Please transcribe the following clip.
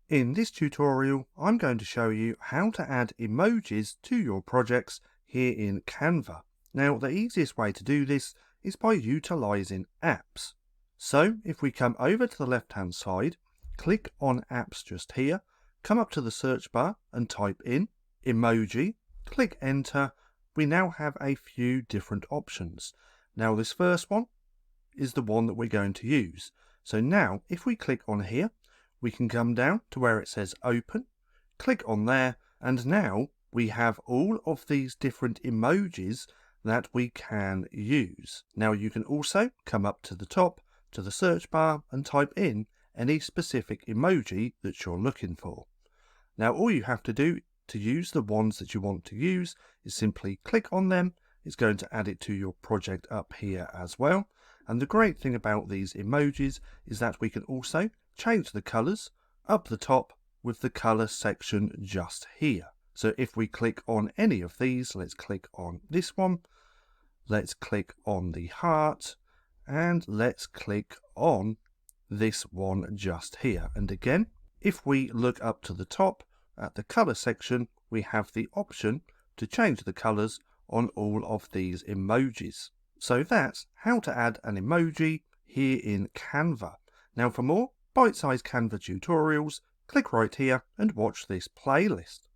In this tutorial, I'm going to show you how to add emojis to your projects here in Canva. Now, the easiest way to do this is by utilizing apps. So, if we come over to the left-hand side, click on apps just here, come up to the search bar and type in emoji, click enter. We now have a few different options. Now, this first one is the one that we're going to use. So now, if we click on here, we can come down to where it says open, click on there, and now we have all of these different emojis that we can use. Now you can also come up to the top to the search bar and type in any specific emoji that you're looking for. Now all you have to do to use the ones that you want to use is simply click on them. It's going to add it to your project up here as well. And the great thing about these emojis is that we can also change the colors up the top with the color section just here. So if we click on any of these, let's click on this one, let's click on the heart, and let's click on this one just here. And again, if we look up to the top at the color section, we have the option to change the colors on all of these emojis. So that's how to add an emoji here in Canva. Now for more bite-sized Canva tutorials, click right here and watch this playlist.